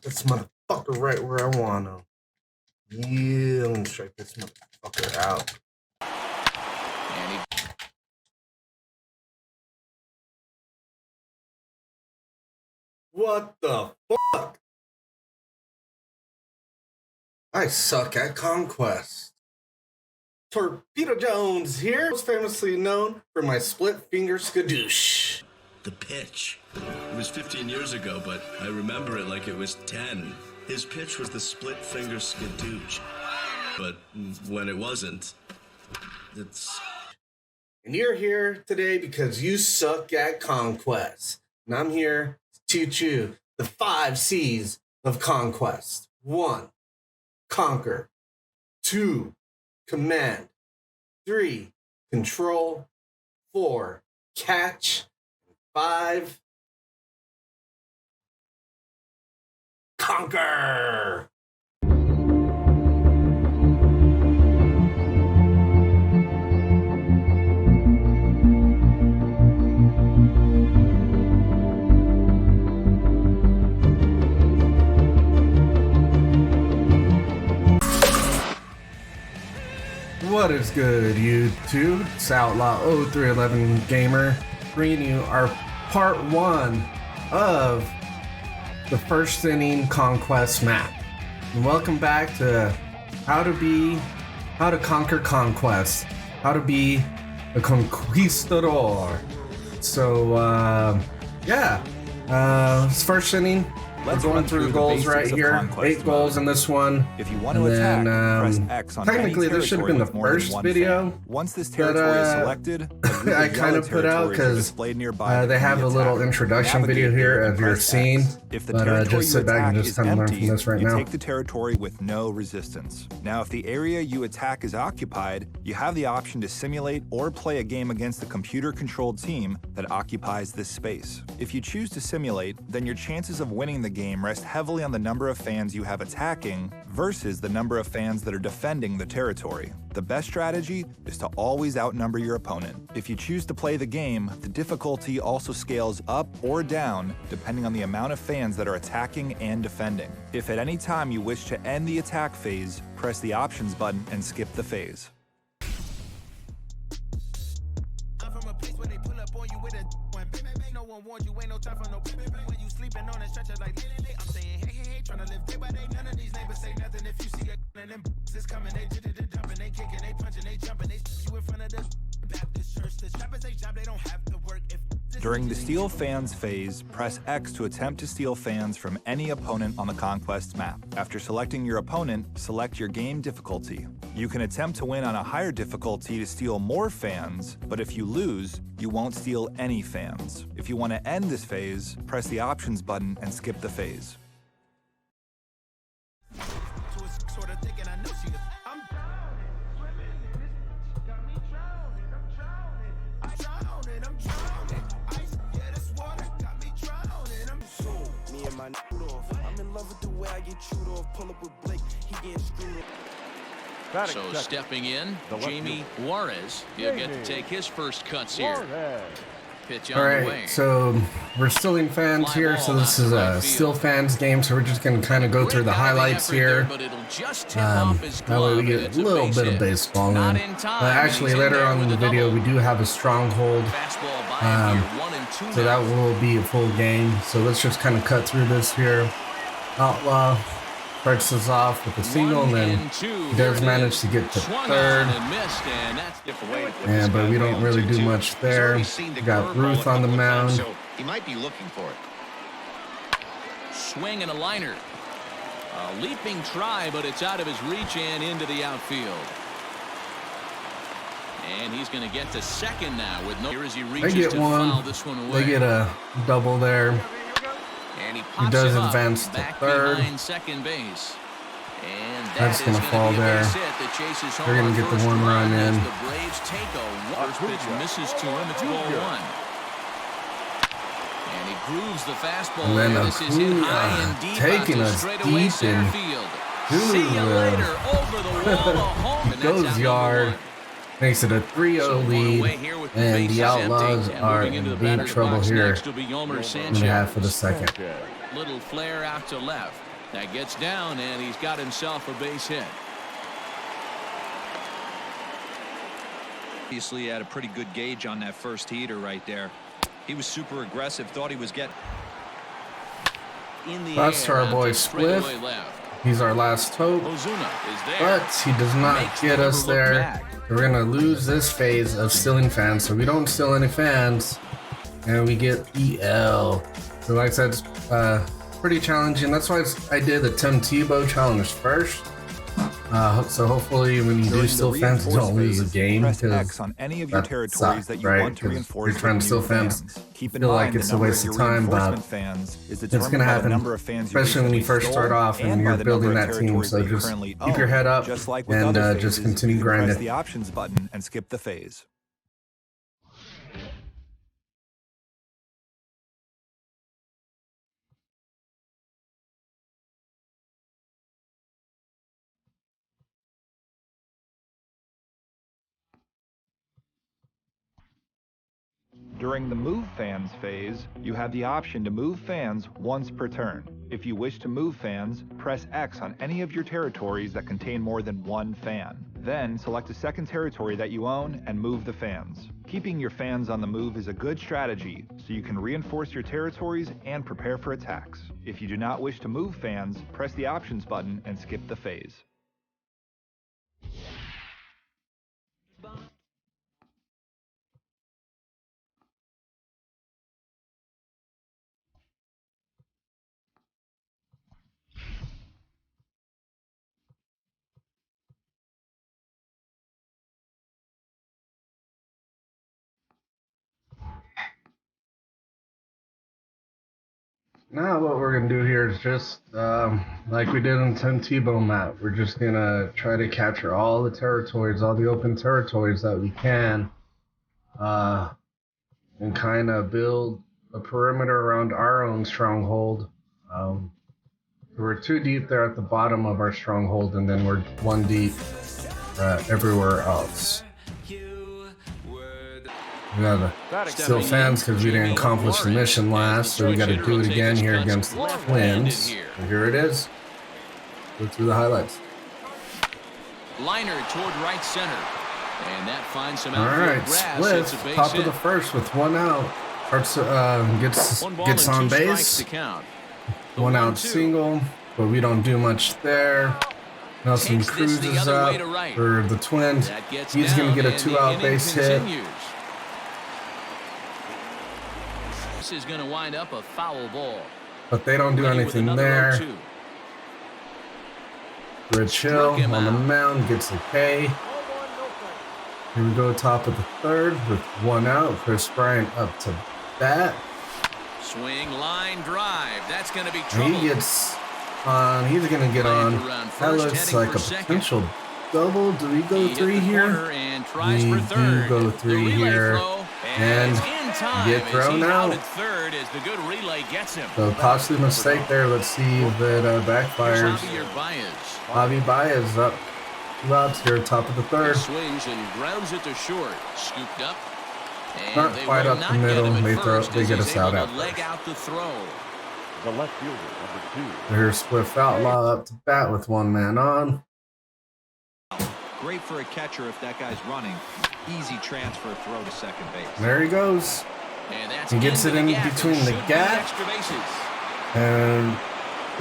Put this motherfucker right where I want him. Yeah, let me strike this motherfucker out. What the fuck? I suck at Conquest. Torpedo Jones here, most famously known for my split finger skadoosh. The pitch. It was 15 years ago, but I remember it like it was 10. His pitch was the split finger skadoosh. But when it wasn't, it's... And you're here today because you suck at Conquest. And I'm here to teach you the 5 C's of Conquest. 1, conquer. 2, command. 3, control. 4, catch. 5, conquer. What is good, YouTube? It's Outlaw 0311 Gamer bringing you our part 1 of the first inning Conquest map. And welcome back to how to conquer Conquest, how to be a Conquistador. So it's first inning. We're going through the goals right here. 8 goals in this one. If you want to attack, press X on technically this should have been the first video. Once this territory is selected, I kind of put out because they have a little introduction video here of your scene. But just sit back and just kind of learn from this right now. Take the territory with no resistance. Now, if the area you attack is occupied, you have the option to simulate or play a game against the computer-controlled team that occupies this space. If you choose to simulate, then your chances of winning the game rest heavily on the number of fans you have attacking versus the number of fans that are defending the territory. The best strategy is to always outnumber your opponent. If you choose to play the game, the difficulty also scales up or down depending on the amount of fans that are attacking and defending. If at any time you wish to end the attack phase, press the options button and skip the phase. During the steal fans phase, press X to attempt to steal fans from any opponent on the Conquest map. After selecting your opponent, select your game difficulty. You can attempt to win on a higher difficulty to steal more fans, but if you lose, you won't steal any fans. If you want to end this phase, press the options button and skip the phase. So stepping in, Jamie Juarez, he'll get to take his first cuts here. Pitch on the way. So we're stealing fans here, so this is a steal fans game, so we're just going to kind of go through the highlights here. That way we get a little bit of baseball in. Actually, later on in the video, we do have a stronghold, so that will be a full game. So let's just kind of cut through this here. Outlaw starts us off with a single, and then he does manage to get to third. But we don't really do much there. We got Ruth on the mound. He might be looking for it. Swing and a liner. A leaping try, but it's out of his reach and into the outfield. And he's going to get to second now with no. Here as he reaches to foul this one away. They get a double there. And he does advance to third. Second base. And that's going to fall there. They're going to get the 1 run in. The Braves take a first pitch misses to him. It's ball 1. And he grooves the fastball. And then this is hit high and deep, taking us deep in. See you later. Over the wall, a home. He goes yard. Makes it a 3-0 lead, and the Outlaws are in big trouble here in the half of the second. Little flare out to left. That gets down, and he's got himself a base hit. Obviously, had a pretty good gauge on that first heater right there. He was super aggressive, thought he was getting In the That's air, our boy straightaway Spliff. left. He's our last hope, Ozuna is there. but he does not Makes get the us number look there. back. We're gonna lose this phase of stealing fans, so we don't steal any fans, and we get EL. So like I said, it's pretty challenging. That's why I did the Tim Tebow challenge first. So hopefully when you do steal fans, you don't lose a game, press because X on any of your territories sucks, that you right? want to 'Cause reinforce you're trying with to steal new fans. Keep in Feel like mind it's the a number waste of of your time, but reinforcement fans is it's determined gonna by the happen, number of fans you especially when you recently first start stole off and by you're the building number of that team. territories So that you just currently keep your own. head up Just like with and other just phases, continue you can press grinding. the options button and skip the phase. During the Move Fans phase, you have the option to move fans once per turn. If you wish to move fans, press X on any of your territories that contain more than one fan. Then select a second territory that you own and move the fans. Keeping your fans on the move is a good strategy, so you can reinforce your territories and prepare for attacks. If you do not wish to move fans, press the options button and skip the phase. Now what we're gonna do here is just like we did on 10 T-Bone map. We're just gonna try to capture all the territories, all the open territories that we can, and kind of build a perimeter around our own stronghold. We're too deep there at the bottom of our stronghold, and then we're one deep everywhere else. We gotta steal fans because we didn't accomplish the mission last, so we gotta do it again here against the Twins. So here it is. Go through the highlights. Liner toward right center. And that finds some All outfield right, grass. It's a Spliff, base top hit. of the first with one out. Starts, One ball gets and on two strikes base. to count. The One out 1-2. single, but we don't do much there. Nelson Takes this Cruz the is other way up to right. for the Twins. That gets He's going down, to get a and the two-out inning base hit. continues. This is going to wind up a foul ball. But they don't do Ready with anything another there. 0-2. Rich Hill Struck him on the out. mound gets a K. Here we go, top of the third with one out. Chris Bryant up to bat. Swing, line, drive. That's going to be And trouble. he gets on. He's going to get on. Around That first, looks heading like for a second. potential double. Do we He go hit three the here? corner and tries We for do third. go The three relay here. throw, And it's in time get as thrown he's out. at third as the good relay gets him. So costly mistake there. Let's see if it Here's backfires. Javier Baez. Javi Baez up. Two outs here, top of the He third. swings and grounds it to short. Scooped up. And Not they quite will up the not get middle. him at They first they as get he's us out able at to leg first. out the throw. The left fielder, number 2. Here's Spliff Outlaw up to bat with one man on. Great for a catcher if that guy's running. Easy transfer throw to second base. There he goes. And that's He gets into it the in gap. between It the should be gap. extra bases. And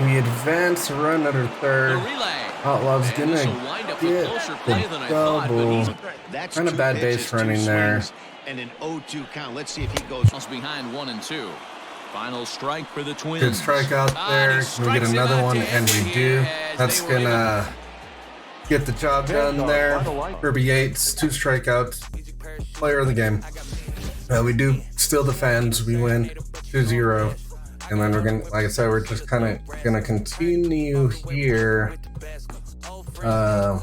we advance, run under The third. relay. Outlaw's And gonna this will wind up a get closer play the than I thought, but double. he's That's Kind of two bad pitches, base two running there. swings, and an 0-2 count. Let's see if he goes. behind 1-2. Final strike for the Twins. Good strike out there. He Can we get strikes him another out one? to And end we it do. here as That's they were able- gonna get the job done there. Kirby Yates, 2 strikeouts. Player of the game. We do steal the fans. We win 2-0. And then we're gonna, like I said, we're just kind of gonna continue here. To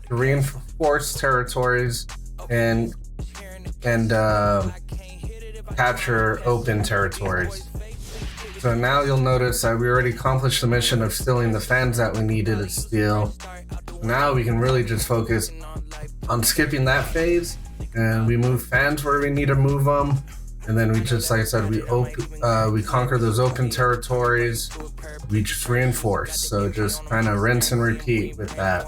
reinforce territories and capture open territories. So now you'll notice that we already accomplished the mission of stealing the fans that we needed to steal. Now we can really just focus on skipping that phase, and we move fans where we need to move them, And then we just, like I said, we conquer those open territories. We just reinforce. So just kind of rinse and repeat with that.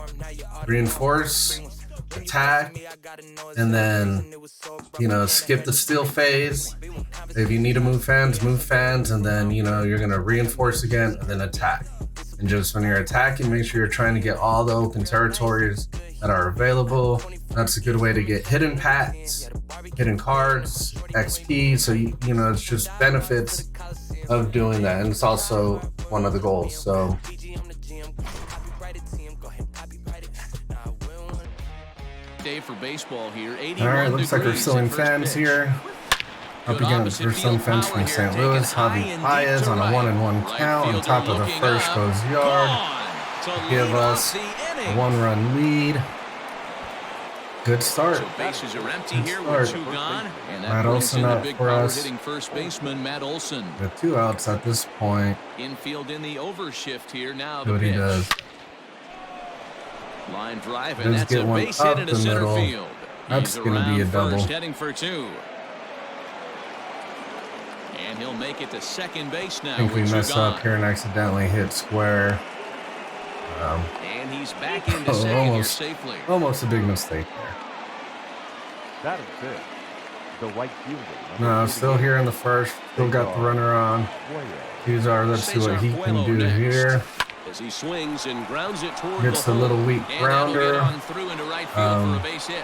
Reinforce, attack, and then, you know, skip the steal phase. If you need to move fans, and then, you know, you're gonna reinforce again and then attack. And just when you're attacking, make sure you're trying to get all the open territories that are available. That's a good way to get hidden packs, hidden cards, XP. So you know, it's just benefits of doing that, and it's also one of the goals. So Day for baseball here. all right, looks like we're still in fans here. Up against some fans from St. Louis. Javi Paez on a 1-1 count. On top of the first goes Yard to give us a 1-run lead. Good start. So bases are empty here with 2 gone, and that Matt brings Olson in the up big for power us. hitting first baseman Matt Olson. With 2 outs at this point. Infield in the overshift here now. See what he does. Line drive, Does and that's get a one base up hit into the center middle. field. That's He's gonna be a around double. first, heading for 2. And he'll make it to second base now. I think we with 2 mess gone. up here and accidentally hit square. And he's back into second here safely. Almost a big mistake there. That is it. The right fielder. No, still here in the first. Still got the runner on. Let's see what he can do here. As he swings and grounds it toward Gets the little weak And grounder. that'll get on through into right field for a base hit.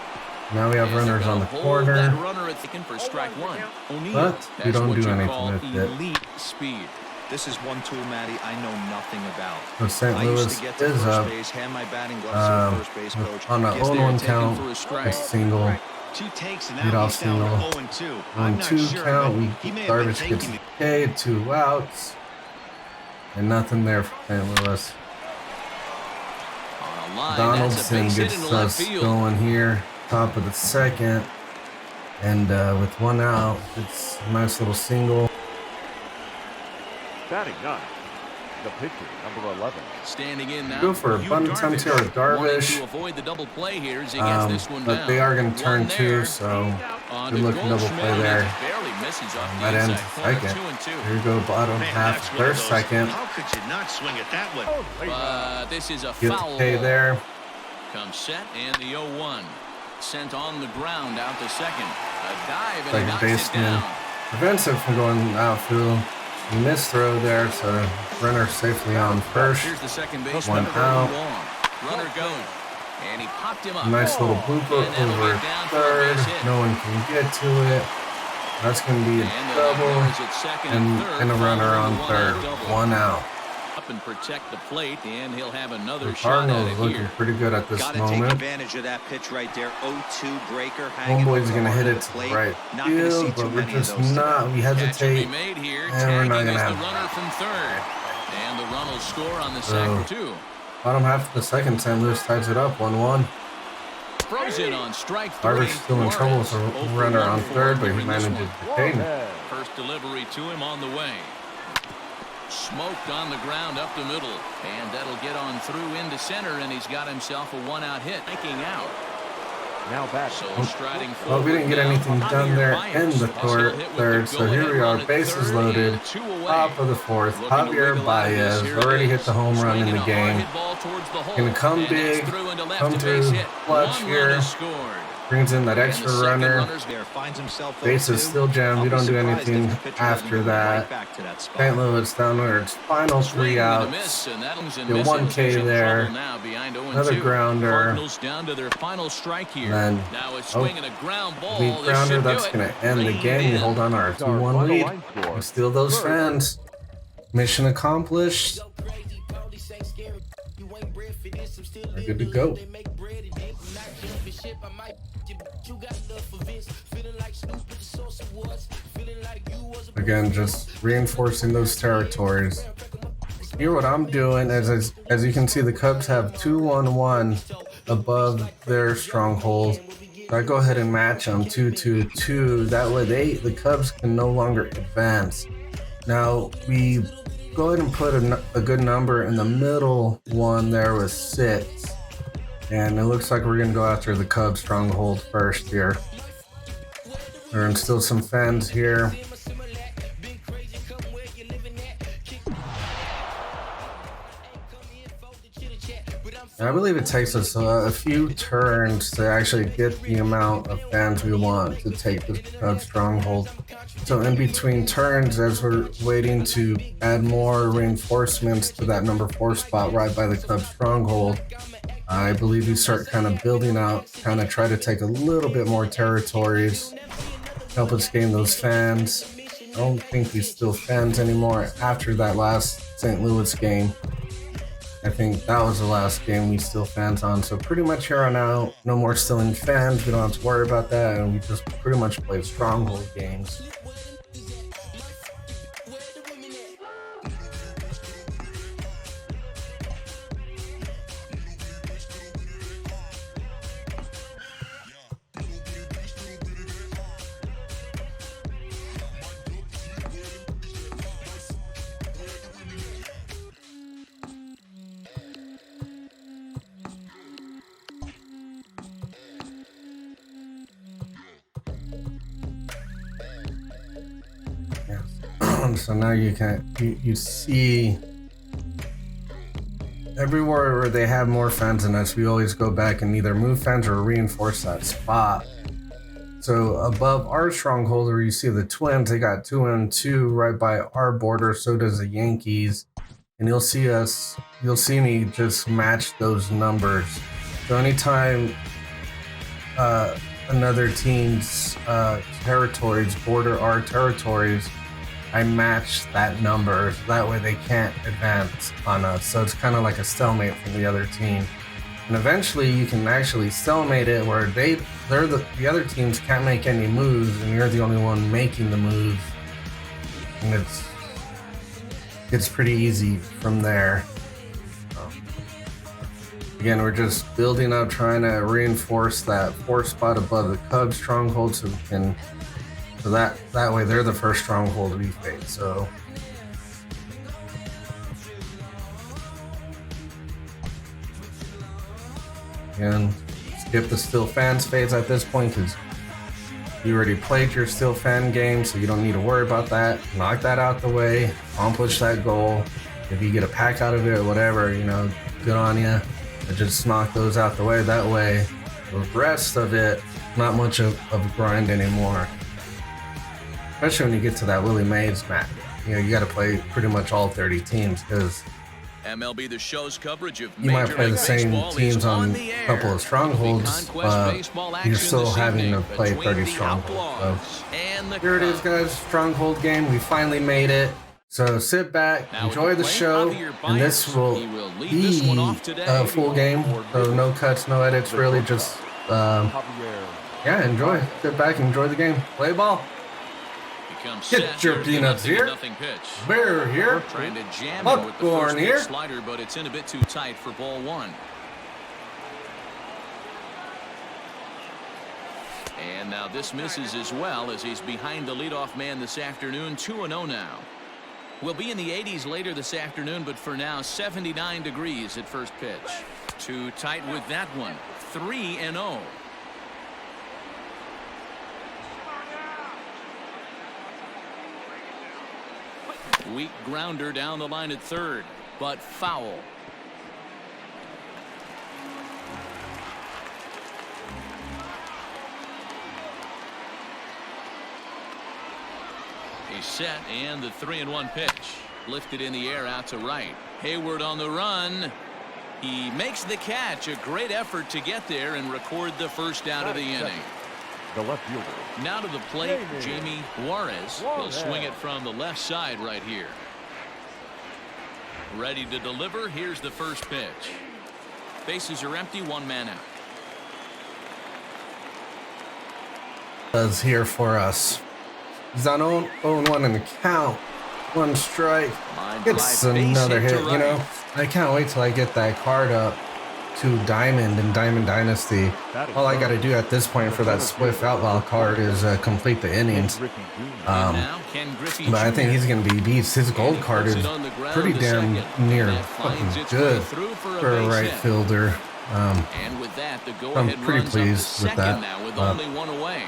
Now we have And runners they're on the gonna hold that corner, runner at second for strike 1. but we That's don't what do you anything call with it. elite speed. This is one tool, Matty, I know nothing about. So St. I used Louis to get to is first up base, hand my batting gloves to the first base coach. on an Guess they're 0-1 taken count. for a strike. It's single. 2 takes and Lead now off he's down single. to 0-2. I'm not 1-2 sure, count. but We he may have been garbage gets thinking K, 2 outs, and nothing there for St. Louis. On a line, that's a Donaldson base hit gets into left us field. going here, top of the second, and with 1 out, it's a nice little single. Batting 9. The pitcher, number 11. Standing in now. Go for a Yu bunt attempt here with Wanting Darvish, to avoid the double play here as he gets this one but down. they are going to turn One 2, there. so On good to looking double play Goldschmidt, there. and it barely misses off the That ends inside corner. second. 2-2. Here we go, bottom Man, half, that's one their of those. second. How could you not swing it that way? But this is a Get foul the K ball. there. Comes set and the 0-1. Sent on the ground out to second. A dive and he Second knocks it baseman down. prevents it from going outfield. He missed throw there, so runner safely on first. Here's the second base. 1 out. Runner goes. And he popped him up. Nice little blooper And that'll over get down for a third. base hit. No one can get to it. That's going to be a And the double. runners at second and third, And a runner following on the third. one-out double. 1 out. Up and protect the plate, and he'll have another The shot at Cardinals it looking here. pretty good at this Gotta take moment. advantage of that pitch right there. 0-2 breaker. hanging Homeboy's over going to the hit line it to the plate. right Not gonna see field, too but we're many of just those not. We Catch will be hesitate. made here. And we're not Tagging gonna is have- the runner from third. And the run will score on the So, sack for 2. Bottom half of the second, St. Louis ties it up 1-1. Frozen on strike 3. Barber's still in trouble with a runner on third, but he managed to retain it. First delivery to him on the way. Smoked on the ground up the middle. And that'll get on through into center, and he's got himself a 1-out hit. Striking out. Now back. So striding Well, forward we didn't get now, anything done Javier there Baez. in the Also hit with third, the so here we go-ahead are, run at bases third loaded, and 2 away. top of the fourth. Looking to Javier wiggle out of this. Baez Here it already is. hit the home run in Swinging the a hard game. hit ball towards the hole. Gonna come And big, it's through into left, come a through base hit. clutch 1 here. run is scored. Brings in that And the extra second runner. runner's There finds himself Base is 0-2. still jammed. We I'll don't be do surprised if anything the pitcher after doesn't move that. right back to that spot. St. Louis down to its final 3 Swing and a outs. miss, and that one's in Get misses. 1K He's in there. trouble now, behind 0-2. Another grounder. Cardinals down to their final strike here. And then, now it's swinging a ground ball. Weak This grounder, should do that's it. going to end the Reined game. We in. hold on to our 2-1 lead. We steal those fans. Mission accomplished. We're good to go. Again, just reinforcing those territories. Here, what I'm doing is, as you can see, the Cubs have 2-1-1 above their stronghold. So I go ahead and match them 2-2-2. That way, the Cubs can no longer advance. Now we go ahead and put a good number in the middle one there with 6. And it looks like we're going to go after the Cubs stronghold first here. There are still some fans here. I believe it takes us a few turns to actually get the amount of fans we want to take the Cub stronghold. So in between turns, as we're waiting to add more reinforcements to that number 4 spot right by the Cub stronghold, I believe we start kind of building out, kind of try to take a little bit more territories, help us gain those fans. I don't think we steal fans anymore after that last St. Louis game. I think that was the last game we steal fans on. So pretty much here on out, no more stealing fans. We don't have to worry about that, and we just pretty much play stronghold games. So now you see everywhere where they have more fans than us, we always go back and either move fans or reinforce that spot. So above our stronghold where you see the Twins, they got 2 and 2 right by our border, so does the Yankees. And you'll see me just match those numbers. So anytime another team's territories border our territories, I match that number, so that way they can't advance on us. So it's kind of like a stalemate from the other team. And eventually you can actually stalemate it where the other teams can't make any moves and you're the only one making the moves. And it's pretty easy from there. Again, we're just building up, trying to reinforce that 4th spot above the Cubs stronghold so we can. So that way they're the first stronghold we face. So again, skip the still fans phase at this point because you already played your still fan game, so you don't need to worry about that. Knock that out the way, accomplish that goal. If you get a pack out of it or whatever, good on you. But just knock those out the way. That way, the rest of it, not much of a grind anymore. Especially when you get to that Willie Mays map. You got to play pretty much all 30 teams because MLB The Show's coverage of you might play the same teams on a couple of strongholds, but you're still having to play 30 strongholds. So here it is, guys. Stronghold game. We finally made it. So sit back, enjoy the show, and this will be a full game. So no cuts, no edits, really just, enjoy. Sit back and enjoy the game. Play ball. Get your peanuts here. Bear here. Trying to jam Popcorn here. Slider, but it's in a bit too tight for ball 1. And now this misses as well as he's behind the leadoff man this afternoon. 2-0 now. We'll be in the 80s later this afternoon, but for now 79 degrees at first pitch. Too tight with that one. 3-0. Weak grounder down the line at third, but foul. He's set, and the 3-1 pitch. Lifted in the air out to right. Hayward on the run. He makes the catch. A great effort to get there and record the first out of the inning. The left fielder. Now to the plate, Jamie Juarez. He'll swing it from the left side right here. Ready to deliver. Here's the first pitch. Bases are empty, 1 man out. Is here for us. He's on 0-1 in the count. 1 strike. It's another hit. I can't wait till I get that card up to Diamond in Diamond Dynasty. All I got to do at this point for that Swift Outlaw card is complete the innings. But I think he's going to be beast. His gold card is pretty damn near fucking good for a right fielder. And with that, the I'm pretty pleased with that. With only 1 away.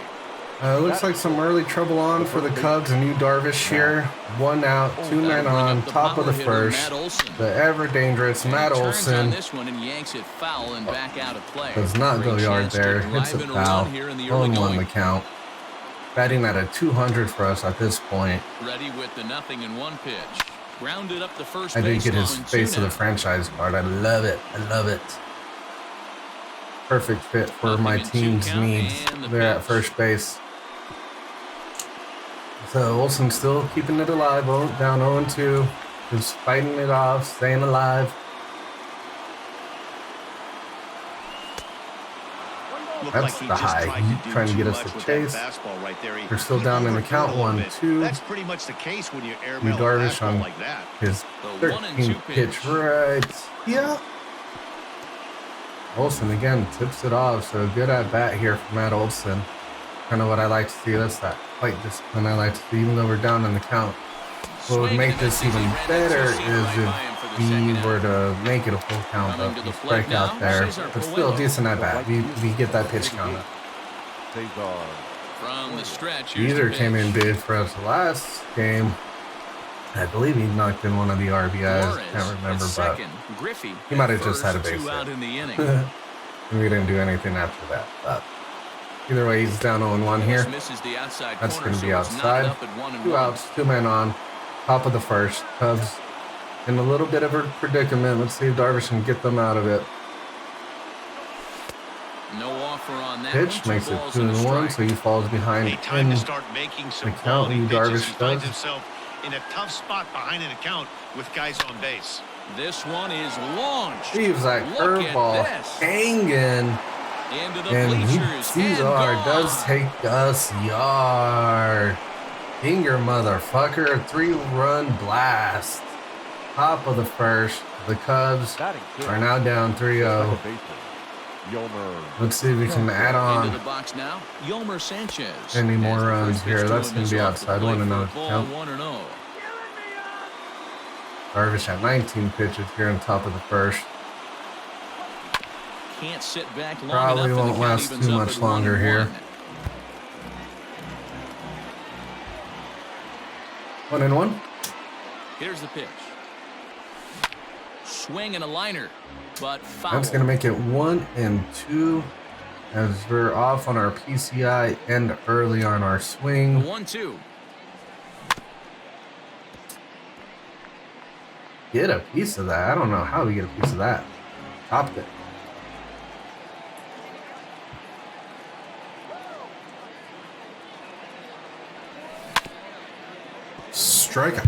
Looks like some early trouble on for the Cubs and Yu Darvish here. 1 out, 2 men on, top of the first. The ever dangerous Matt Olson This one and yanks it foul and back out of play. does not go Great yard chance to there. drive Hits a in foul. run here in the early 0-1 going. the count. Batting at a 200 for us at this point. Ready with the 0-1 pitch. Grounded up the first I did base get his line, face of the 2 now. franchise card. I love it. I love it. Perfect fit for my 0-2 team's count needs and the there at pitch. first base. So Olsen still keeping it alive, down 0-2, just fighting it off, staying alive. Looked That's like he the just high. tried He's to do trying to too get us much to with chase. that fastball right there. We're still He down in the overthrew count, it a little 1-2. bit. That's pretty much the case when you Yu airmail a Darvish fastball on like that. his The 13th 1-2 pitch right. Yeah. Olsen again tips it off, so good at bat here from Matt Olsen. Kind of what I like to see. That's that fight discipline I like to see, even though we're down in the count. What would make this even better is if we were to make it a full count, but we strike out there. But still, decent at bat. We get that pitch count up. From the stretch, here's Either the came in pitch. big for us last game. I believe he knocked in one of the RBIs. Flores Can't remember, at but second. Griffey he might at have just had a first, base 2 out hit. in the inning. we didn't do anything after that. But either way, he's down 0-1 here. Misses the outside That's corner, going to be so it's outside. knotted up at 1-1. 2 outs, 2 men on. Top of the first. Cubs in a little bit of a predicament. Let's see if Darvish can get them out of it. No offer on that Pitch one. 2 makes it balls and a 2-1, strike. so he falls behind. A time to in start making some the count, quality Yu pitches. Darvish He finds does. himself in a tough spot behind an account with guys on base. This one is launched. Leaves that Look curveball at this. hanging. Into the And bleachers. Cesar and does gone. take us yard. Dinger, motherfucker. 3-run blast. Top of the first. The Cubs are now down 3-0. Let's see if we can add Into the on box now. Yomer Sanchez. any As more the runs first pitch here. to That's him going is to be off the outside. plate 1-0 for a to ball, count. 1-0. Darvish at 19 pitches here on top of the first. Can't sit back long Probably enough, and won't the count last evens too up much at longer 1-1. here. 1-1. Here's the pitch. Swing and a liner, but foul. That's going to make it 1-2 as we're off on our PCI and early on our swing. 1-2. Get a piece of that. I don't know how we get a piece of that. Topped it. Strikeout.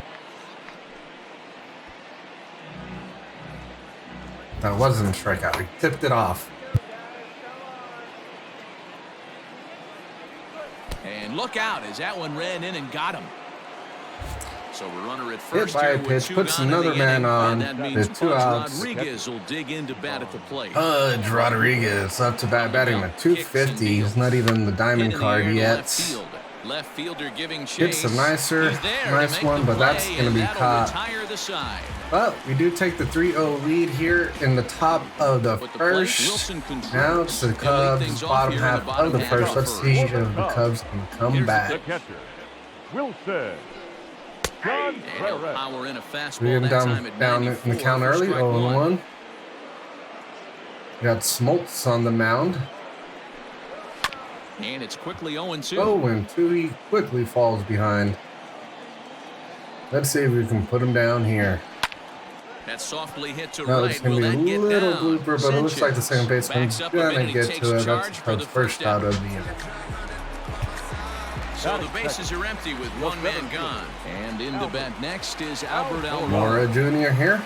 That wasn't a strikeout. We tipped it off. And look out as that one ran in and got him. So we're runner at Hit first by a here with pitch, 2 puts gone in another the man inning, on. and that means There's 2 Pudge outs. Rodriguez will dig in to bat at the plate. Pudge Rodriguez up to bat, batting at 250. He's not even the Hit diamond in the card air to yet. left field. Left fielder giving chase. Hits a nicer, He's there to nice make one, the but that's play, going to and be that'll caught. retire the side. But we do take the 3-0 lead here in the top of the With the plate, first. Wilson controls. Now it's the They'll lead Cubs, things off bottom here in half the bottom of the half first. of Let's first. see if the Cubs can come Here's the back. The catcher, Wilson. And he'll power in a fastball We're that down time at in the 94 count for early, strike 0-1. Got Smoltz on the mound. And it's quickly 0-2. 0-2, he quickly falls behind. Let's see if we can put him down here. That softly hit to No, right. it's going Will to that be a get little down? blooper, but it looks like the second Sanchez baseman's backs up a going to minute, get takes to it. charge That's the for the Cubs' first out of the inning. So the bases are empty with 1 man gone. And in the bat next is Albert Almora. Mora Jr. here.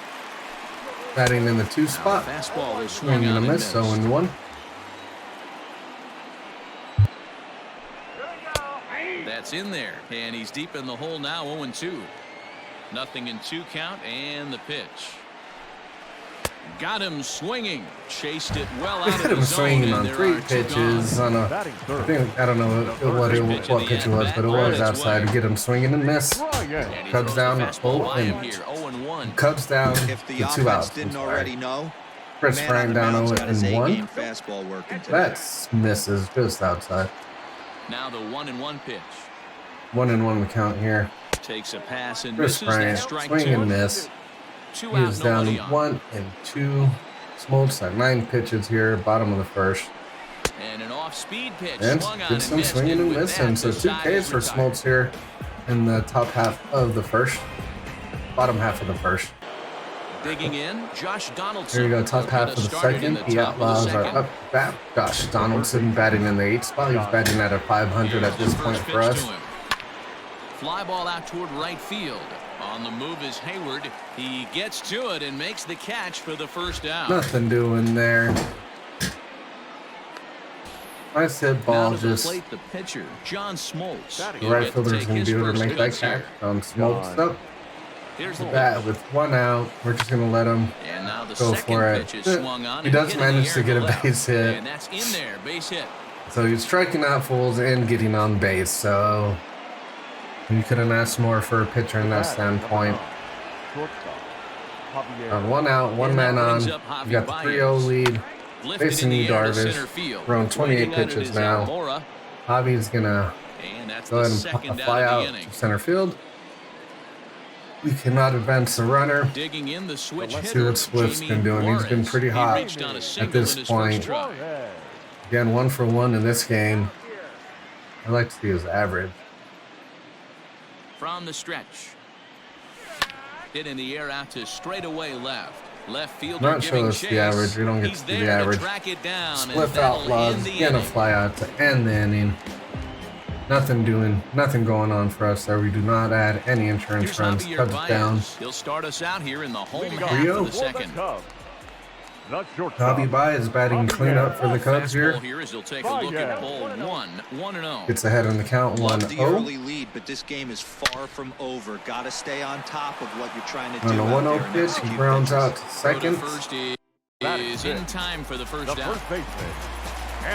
Batting in the 2 spot. Fastball is Swing swung and a on and miss, missed. 0-1. That's in there, and he's deep in the hole now, 0-2. Nothing in 2 count, and the pitch. Got him swinging. Chased it well out of Hit the him zone, swinging and on there 3 are 2 pitches gone. on a, Batting I third. think, I don't know what pitch it was, but it was outside to get him swinging and miss. Ryan. And he Cubs throws the down fastball by him 0-1. here, 0-1. Cubs down If the to 2 offense outs. I'm didn't sorry. already know, Chris man Frank on the down mound's got his 0-1. A-game fastball working today. That misses just outside. Now the 1-1 pitch. 1-1 the count here. Takes a pass and Chris misses. Bryant, That strike swing two. and miss. Two He out, is down nobody on. 1-2. Smoltz at 9 pitches here, bottom of the first. And an off-speed pitch. And Swung on did some missed, swinging and with missing. that, So the 2 side Ks is for retired. Smoltz here in the top half of the first. Bottom half of the first. Digging in, Josh Donaldson. Here we go, top half of the second. The Outlaws are up bat. Josh Donaldson batting in the 8th spot. He's batting at a 500 at this point for us. Fly ball out toward right field. On the move is Hayward. He gets to it and makes the catch for the first out. Nothing doing there. Nice hit ball, Now to the just plate, the pitcher, John Smoltz. the right fielder's going to be able to make that catch. Smoltz up. Here's the Bat with 1 out. We're just going to let him And now the go second for it. pitch is swung on He and does hit in the manage air to get a left. base hit. And that's in there, base hit. So he's striking out fools and getting on base. So you couldn't ask more for a pitcher in that standpoint. On 1 out, 1 man on. You got the 3-0 lead. Lifted Facing in you, the air to Darvish. center field. Thrown 28 Waiting on it pitches is now. Almora, Javi's going to and that's go the ahead and second fly out out of the inning. to center field. We cannot advance the runner. Digging in the switch Let's see what hitter, Swift's Jamie been doing. He's been Flores. pretty He hot reached on a single at this in his point. first try. Again, 1 for 1 in this game. I like to see his average. From the stretch. Hit in the air out to straightaway left. Left fielder Not giving show us chase. the average. We don't get He's to see the there to average. track it down, and Split that'll Outlaws, end the getting a inning. fly out to end the inning. Nothing going on for us there. We do not add any insurance Here's runs. Javier Cubs down. Baez. He'll start us out here in the home half Rio. of the second. Javi Baez is batting cleanup for the Cubs Fastball here. here as he'll take a look at ball 1-0. Gets ahead on the count, Love the 1-0. early lead, but this game is far from over. Got to stay on top of what you're trying to On do. the out 1-0 there and pitch, he execute grounds pitches. out to Throw to second. first is in time for the first out.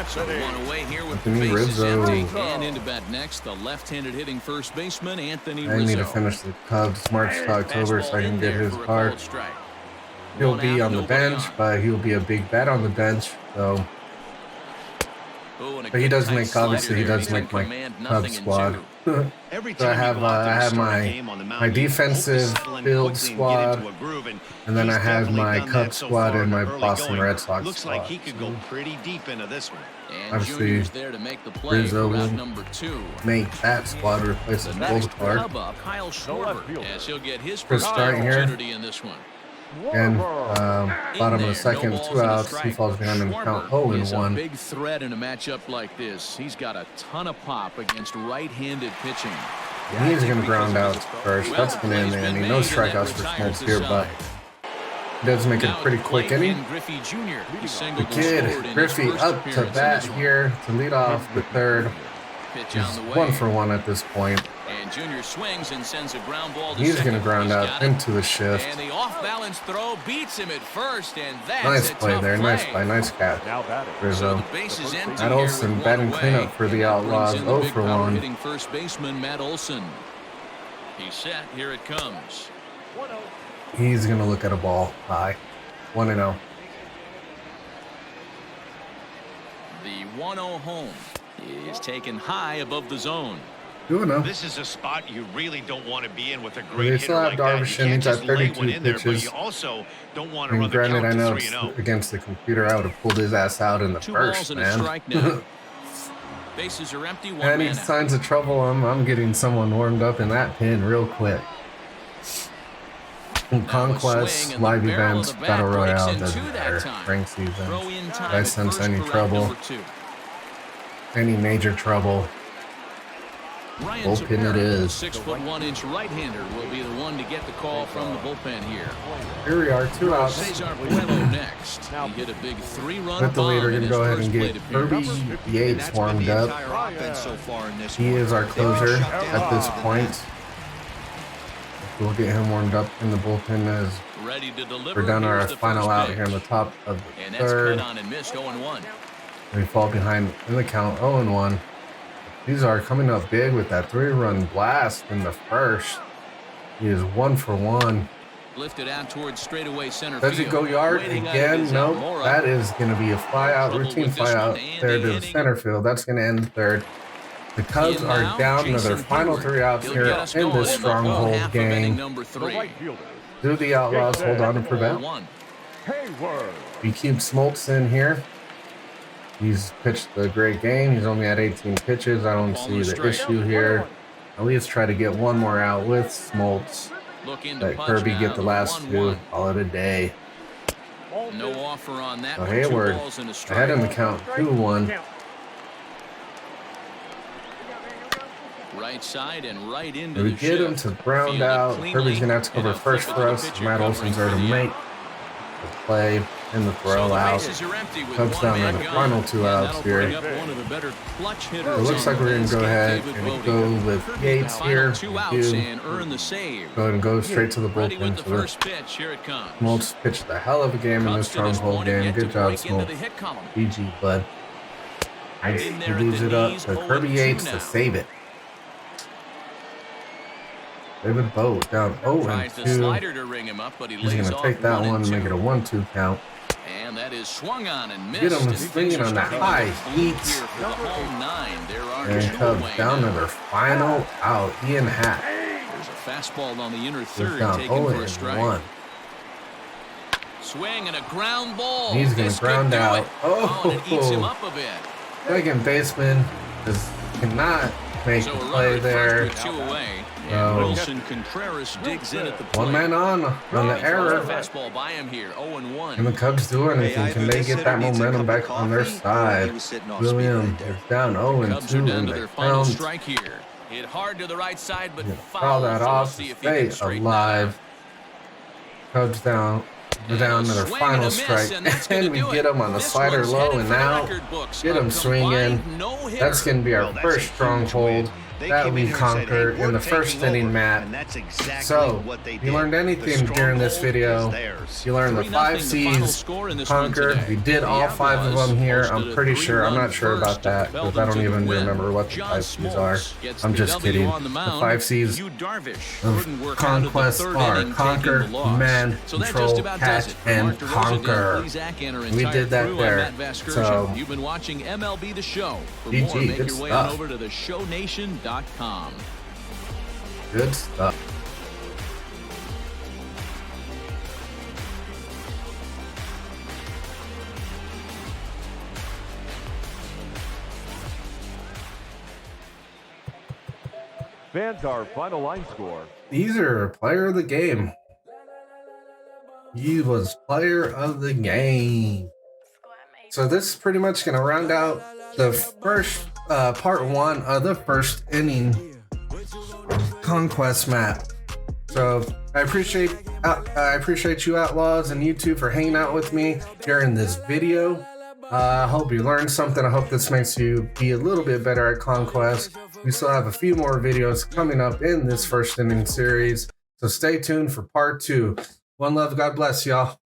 So one away here with the Anthony bases Rizzo. empty. And into bat next, the left-handed hitting first baseman, Anthony I Rizzo. need to finish the Cubs March to October so I can get his part. He'll be on the bench, but he'll be a big bat on the bench. So, but he does make, obviously, he does make my Cubs squad. Every So I time you go out there have and start a my game on the mound, my you defensive hope to settle in build quickly and get squad, into a groove, and then he's I have definitely my done Cubs that so squad far and in my the early Boston going. Red Sox Looks like squad. he could go pretty deep into this one. And Obviously, Junior's there to make the play Rizzo for route will number 2. make that squad replace The the next Gold club up, Kyle Schwarber, as he'll get his Chris first starting here. opportunity in this one. And bottom of the second, 2 outs. He falls behind in the count Schwarber is a 0-1. big threat in a matchup like this. He's got a ton of pop against right-handed pitching. He's going to ground out first. That's going to end the inning. No strikeouts for Smoltz here, but he does make it a pretty quick inning. Griffey Jr. He The singled and kid, scored in his Griffey, first up to appearance in bat this one. here to lead off the third. Pitch He's on the way. 1 for 1 at this point. And Junior swings and sends a ground ball to He's second. going to ground He's out got it. into the shift. And the off-balance throw beats him at first, and that's Nice a play tough there. play. Nice play. Nice catch. Now batting. So Rizzo. the base is empty Matt here Olson with batting one cleanup away, for the and that Outlaws. brings in the 0 big for power 1. hitting first baseman Matt Olson. He's set. Here it comes. He's going to look at a ball high. 1-0. The 1-0 home is taken high above the zone. 2-0. This is a spot you really don't want to be in with a They great still hitter have like that. Darvish You in. can't He's at just lay 32 one in there, but pitches. you also don't want I to mean, run the granted, count I know to it's 3-0. against the computer. I would have pulled his ass out in the 2 balls first, and a man. strike now. Bases are empty. One Any man out. signs of trouble? I'm getting someone warmed up in that pin real quick. Conquest, swing, and the live barrel of events, the bat Battle breaks Royale, in doesn't two that matter. time. Spring season. Throw in Did time I at sense first any for route trouble? number 2. Any major trouble? Ryan Bullpen it Tepera, is. 6'1" right-hander, will be the one to get the call from the bullpen here. Here we are, 2 outs. Cesar Puello next. He hit a big 3-run With the bomb leader, in going to his go ahead first and plate get appearance. Kirby Yates That's been warmed the up. entire offense so far in this He one. is our They were closer shut down at this other than point. that. We'll get him warmed up in the bullpen as Ready to deliver. we're down our Here's the final first out pitch. here in the top of the And that's third. cut on and missed 0-1. We fall behind in the count 0-1. These are coming up big with that 3-run blast in the first. He is 1 for 1. Lifted out towards straightaway center Does he field. go yard Waiting on it again? is Nope. Almora. That is going to be a fly out, Trouble routine with this fly out one, and there the to the inning. center field. That's going to end the third. The Cubs are down to their final 3 outs here in this stronghold game. Do the Outlaws hold on to prevent? We keep Smoltz in here. He's pitched a great game. He's only had 18 pitches. I don't see the issue here. At least try to get one more out with Smoltz. Let Kirby get the last 2. Call it a day. No offer on that. So Hayward ahead in the count, 2-1. Right side and right into We the get him to ground out. Kirby's gonna have to cover first for us. Matt Olson's there to make the play and the throw out. Cubs down to the final 2 outs here. It looks like we're gonna go ahead and go with Yates here. We do. Go ahead and go straight to the bullpen. So Smoltz pitched a hell of a game in this stronghold game. Good job, Smoltz. GG, bud. He leaves it up to Kirby Yates to save it. David Boat down 0-2. He's going to take that one and make it a 1-2 count. And that is swung on and missed. Get him swinging on the high heat. And Cubs down to their final out. Ian Hack. There's a fastball on the inner third taken for a strike. 0-1. Swing and a ground ball. He's going to ground out. And it eats him up a bit. Second baseman cannot make the play there. Wilson Contreras digs in at the plate. One man on the error. Fastball by him here, 0-1. Can the Cubs do anything? Can they get that momentum back on their side? William is down 0-2 in the count. Strike here. Hit hard to the right side, but foul that off. Stay alive. Cubs down. They're down to their final strike, and we get them on the slider low and out. Get them swinging. That's going to be our first stronghold that we conquered in the first inning, Matt. So, if you learned anything during this video, you learned the 5 C's conquer. We did all 5 of them here. I'm pretty sure. I'm not sure about that because I don't even remember what the 5 C's are. I'm just kidding. The 5 C's of Conquest are conquer, command, control, catch, and conquer. We did that there. So, you've been watching MLB The Show. For GG, more, make good your way stuff. on over to theshownation.com. Good stuff. Fans, our final line score. These are player of the game. He was player of the game. So this is pretty much going to round out the first part 1 of the first inning Conquest map. So I appreciate you Outlaws and you two for hanging out with me during this video. I hope you learned something. I hope this makes you be a little bit better at Conquest. We still have a few more videos coming up in this first inning series, so stay tuned for part 2. One love, God bless y'all.